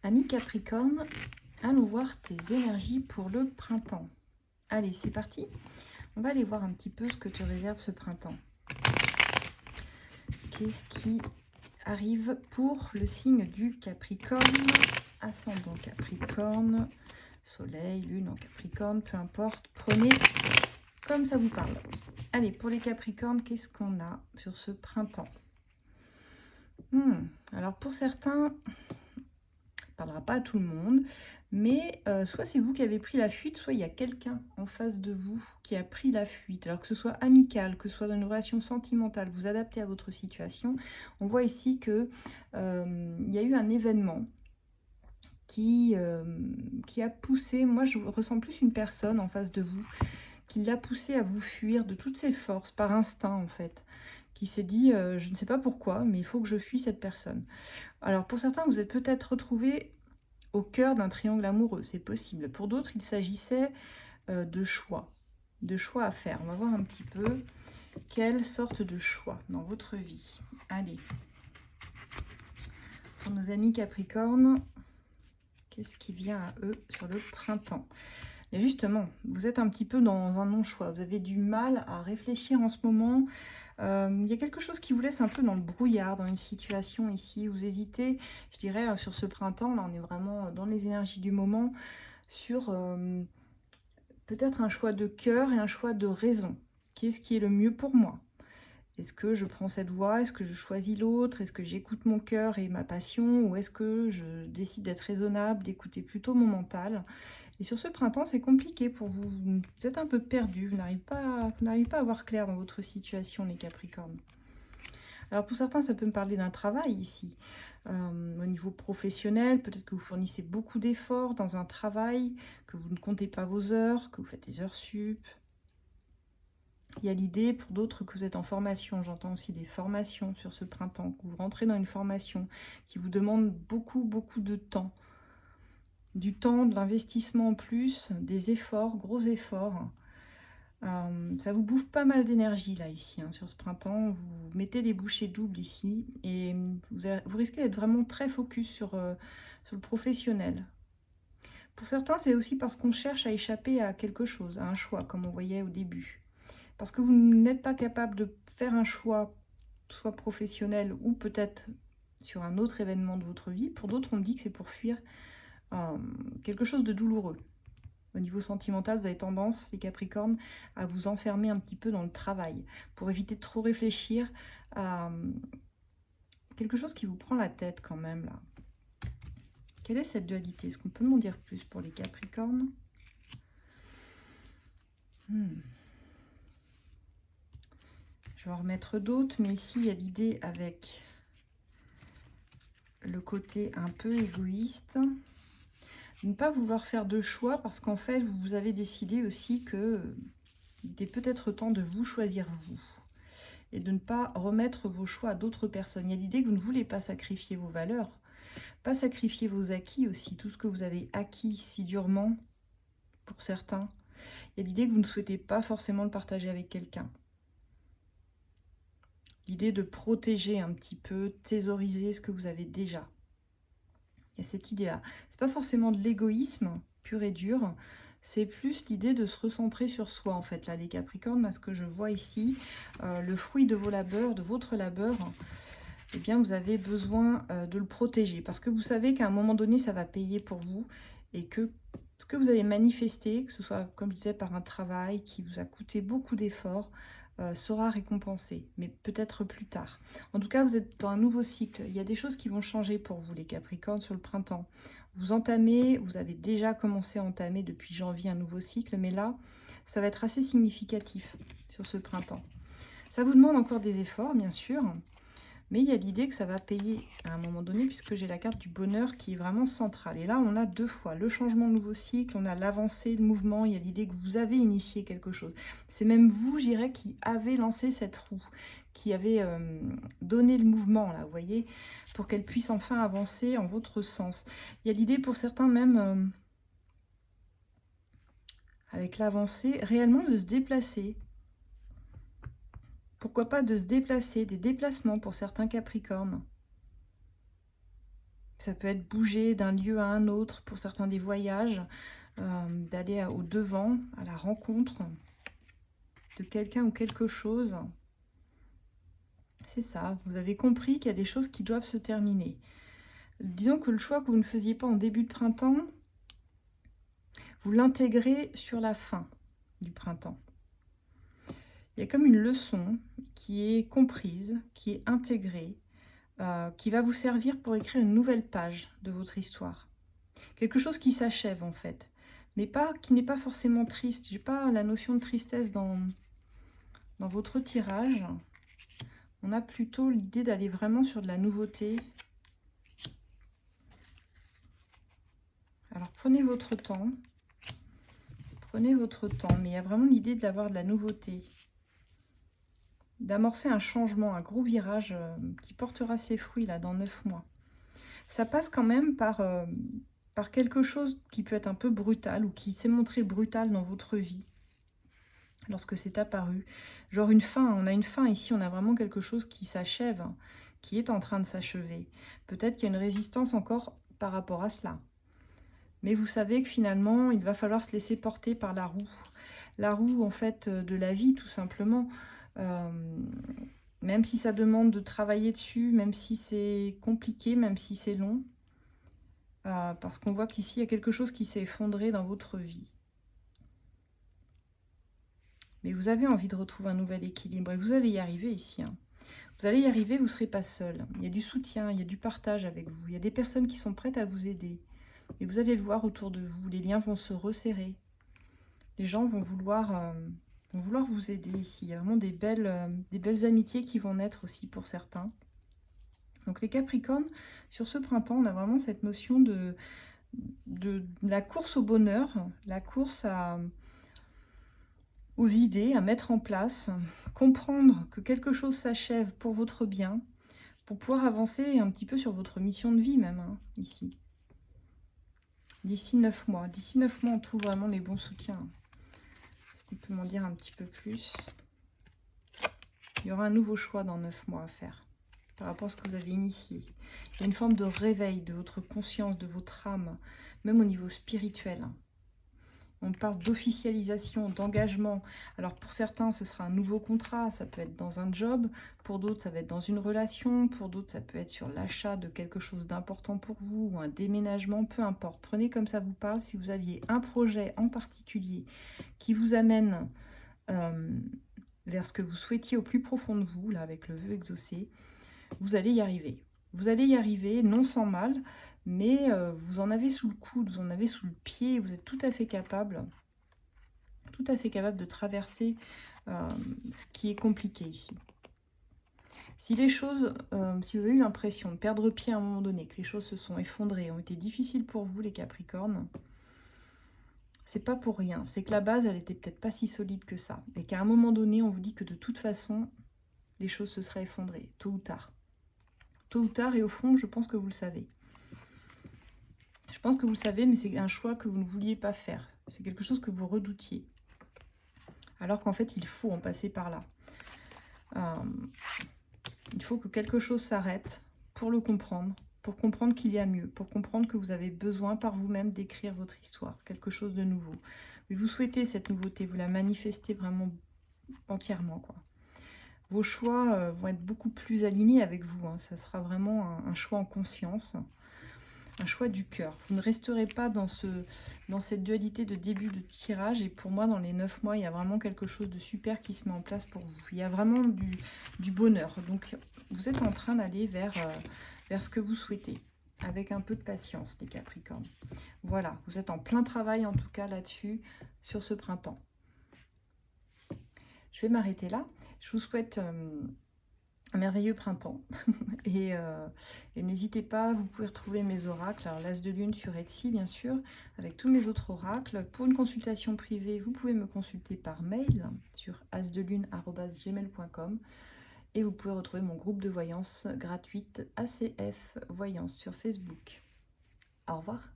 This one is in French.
Ami Capricorne, allons voir tes énergies pour le printemps. Allez, c'est parti. On va aller voir un petit peu ce que te réserve ce printemps. Qu'est-ce qui arrive pour le signe du Capricorne, ascendant Capricorne, soleil, lune en Capricorne, peu importe. Prenez comme ça vous parle. Allez, pour les Capricornes, qu'est-ce qu'on a sur ce printemps? Alors pour certains, parlera pas à tout le monde, mais soit c'est vous qui avez pris la fuite, soit il y a quelqu'un en face de vous qui a pris la fuite. Alors que ce soit amical, que ce soit dans une relation sentimentale, vous adaptez à votre situation. On voit ici que il y a eu un événement qui a poussé, moi je ressens plus une personne en face de vous, qui l'a poussé à vous fuir de toutes ses forces, par instinct en fait, qui s'est dit je ne sais pas pourquoi, mais il faut que je fuis cette personne. Alors pour certains, vous êtes peut-être retrouvés au cœur d'un triangle amoureux, c'est possible. Pour d'autres, il s'agissait de choix à faire. On va voir un petit peu quelle sorte de choix dans votre vie. Allez, pour nos amis Capricorne, qu'est-ce qui vient à eux sur le printemps? Et justement, vous êtes un petit peu dans un non-choix. Vous avez du mal à réfléchir en ce moment. Il y a quelque chose qui vous laisse un peu dans le brouillard, dans une situation ici. Vous hésitez, je dirais, sur ce printemps. Là, on est vraiment dans les énergies du moment. Sur peut-être un choix de cœur et un choix de raison. Qu'est-ce qui est le mieux pour moi? Est-ce que je prends cette voie? Est-ce que je choisis l'autre? Est-ce que j'écoute mon cœur et ma passion? Ou est-ce que je décide d'être raisonnable, d'écouter plutôt mon mental? Et sur ce printemps, c'est compliqué pour vous. Vous êtes un peu perdu. Vous n'arrivez pas à voir clair dans votre situation, les Capricornes. Alors pour certains, ça peut me parler d'un travail ici. Au niveau professionnel, peut-être que vous fournissez beaucoup d'efforts dans un travail, que vous ne comptez pas vos heures, que vous faites des heures sup. Il y a l'idée pour d'autres que vous êtes en formation. J'entends aussi des formations sur ce printemps, que vous rentrez dans une formation qui vous demande beaucoup, beaucoup de temps. Du temps, de l'investissement en plus, des efforts, gros efforts. Ça vous bouffe pas mal d'énergie là ici, hein, sur ce printemps. Vous mettez les bouchées doubles ici et vous risquez d'être vraiment très focus sur le professionnel. Pour certains, c'est aussi parce qu'on cherche à échapper à quelque chose, à un choix, comme on voyait au début. Parce que vous n'êtes pas capable de faire un choix, soit professionnel ou peut-être sur un autre événement de votre vie. Pour d'autres, on me dit que c'est pour fuir quelque chose de douloureux. Au niveau sentimental, vous avez tendance, les Capricornes, à vous enfermer un petit peu dans le travail pour éviter de trop réfléchir à quelque chose qui vous prend la tête quand même là. Quelle est cette dualité? Est-ce qu'on peut m'en dire plus pour les Capricornes? Je vais en remettre d'autres, mais ici il y a l'idée avec le côté un peu égoïste, de ne pas vouloir faire de choix parce qu'en fait vous avez décidé aussi que il était peut-être temps de vous choisir vous et de ne pas remettre vos choix à d'autres personnes. Il y a l'idée que vous ne voulez pas sacrifier vos valeurs, pas sacrifier vos acquis aussi, tout ce que vous avez acquis si durement pour certains. Il y a l'idée que vous ne souhaitez pas forcément le partager avec quelqu'un. L'idée de protéger un petit peu, thésauriser ce que vous avez déjà. Il y a cette idée-là. C'est pas forcément de l'égoïsme pur et dur, c'est plus l'idée de se recentrer sur soi en fait. Là, les Capricornes, là, ce que je vois ici, le fruit de vos labeurs, de votre labeur, eh bien vous avez besoin de le protéger parce que vous savez qu'à un moment donné, ça va payer pour vous et que ce que vous avez manifesté, que ce soit, comme je disais, par un travail qui vous a coûté beaucoup d'efforts, sera récompensé, mais peut-être plus tard. En tout cas, vous êtes dans un nouveau cycle. Il y a des choses qui vont changer pour vous, les Capricornes, sur le printemps. Vous entamez, vous avez déjà commencé à entamer depuis janvier un nouveau cycle, mais là, ça va être assez significatif sur ce printemps. Ça vous demande encore des efforts, bien sûr, mais il y a l'idée que ça va payer à un moment donné, puisque j'ai la carte du bonheur qui est vraiment centrale. Et là, on a deux fois le changement de nouveau cycle, on a l'avancée, le mouvement, il y a l'idée que vous avez initié quelque chose. C'est même vous, je dirais, qui avez lancé cette roue, qui avez donné le mouvement, là, vous voyez, pour qu'elle puisse enfin avancer en votre sens. Il y a l'idée pour certains même, avec l'avancée, réellement de se déplacer. Pourquoi pas de se déplacer, des déplacements pour certains Capricornes. Ça peut être bouger d'un lieu à un autre, pour certains des voyages, d'aller au devant, à la rencontre de quelqu'un ou quelque chose. C'est ça, vous avez compris qu'il y a des choses qui doivent se terminer. Disons que le choix que vous ne faisiez pas en début de printemps, vous l'intégrez sur la fin du printemps. Il y a comme une leçon qui est comprise, qui est intégrée, qui va vous servir pour écrire une nouvelle page de votre histoire. Quelque chose qui s'achève en fait, mais pas, qui n'est pas forcément triste. Je n'ai pas la notion de tristesse dans votre tirage. On a plutôt l'idée d'aller vraiment sur de la nouveauté. Alors prenez votre temps. Prenez votre temps, mais il y a vraiment l'idée d'avoir de la nouveauté. D'amorcer un changement, un gros virage qui portera ses fruits là dans 9 mois. Ça passe quand même par quelque chose qui peut être un peu brutal ou qui s'est montré brutal dans votre vie lorsque c'est apparu. Genre une fin, on a une fin ici, on a vraiment quelque chose qui s'achève, qui est en train de s'achever. Peut-être qu'il y a une résistance encore par rapport à cela. Mais vous savez que finalement, il va falloir se laisser porter par la roue. La roue, en fait, de la vie, tout simplement. Même si ça demande de travailler dessus, même si c'est compliqué, même si c'est long. Parce qu'on voit qu'ici, il y a quelque chose qui s'est effondré dans votre vie. Mais vous avez envie de retrouver un nouvel équilibre. Et vous allez y arriver ici. Hein. Vous allez y arriver, vous ne serez pas seul. Il y a du soutien, il y a du partage avec vous. Il y a des personnes qui sont prêtes à vous aider. Et vous allez le voir autour de vous. Les liens vont se resserrer. Les gens vont vouloir vous aider ici. Il y a vraiment des belles amitiés qui vont naître aussi pour certains. Donc les Capricornes, sur ce printemps, on a vraiment cette notion de la course au bonheur, la course aux idées à mettre en place, comprendre que quelque chose s'achève pour votre bien, pour pouvoir avancer un petit peu sur votre mission de vie même, hein, ici. D'ici 9 mois. D'ici 9 mois, on trouve vraiment les bons soutiens. Est-ce qu'on peut m'en dire un petit peu plus? Il y aura un nouveau choix dans 9 mois à faire par rapport à ce que vous avez initié. Il y a une forme de réveil de votre conscience, de votre âme, même au niveau spirituel. On parle d'officialisation, d'engagement. Alors pour certains, ce sera un nouveau contrat, ça peut être dans un job. Pour d'autres, ça va être dans une relation. Pour d'autres, ça peut être sur l'achat de quelque chose d'important pour vous ou un déménagement, peu importe. Prenez comme ça vous parle. Si vous aviez un projet en particulier qui vous amène vers ce que vous souhaitiez au plus profond de vous, là avec le vœu exaucé, vous allez y arriver. Vous allez y arriver, non sans mal, mais vous en avez sous le coude, vous en avez sous le pied, vous êtes tout à fait capable de traverser ce qui est compliqué ici. Si les choses, si vous avez eu l'impression de perdre pied à un moment donné, que les choses se sont effondrées, ont été difficiles pour vous les Capricornes, c'est pas pour rien. C'est que la base, elle était peut-être pas si solide que ça. Et qu'à un moment donné, on vous dit que de toute façon, les choses se seraient effondrées, tôt ou tard. Tôt ou tard, et au fond, je pense que vous le savez. Je pense que vous le savez, mais c'est un choix que vous ne vouliez pas faire. C'est quelque chose que vous redoutiez. Alors qu'en fait, il faut en passer par là. Il faut que quelque chose s'arrête pour le comprendre, pour comprendre qu'il y a mieux, pour comprendre que vous avez besoin par vous-même d'écrire votre histoire, quelque chose de nouveau. Mais vous souhaitez cette nouveauté, vous la manifestez vraiment entièrement, quoi. Vos choix vont être beaucoup plus alignés avec vous. Hein. Ça sera vraiment un choix en conscience, un choix du cœur. Vous ne resterez pas dans cette dualité de début de tirage. Et pour moi, dans les 9 mois, il y a vraiment quelque chose de super qui se met en place pour vous. Il y a vraiment du bonheur. Donc, vous êtes en train d'aller vers ce que vous souhaitez. Avec un peu de patience, les Capricornes. Voilà, vous êtes en plein travail, en tout cas, là-dessus, sur ce printemps. Je vais m'arrêter là. Je vous souhaite un merveilleux printemps. et n'hésitez pas, vous pouvez retrouver mes oracles. Alors l'As de Lune sur Etsy, bien sûr, avec tous mes autres oracles. Pour une consultation privée, vous pouvez me consulter par mail sur asdelune@gmail.com. Et vous pouvez retrouver mon groupe de voyance gratuite ACF Voyance sur Facebook. Au revoir.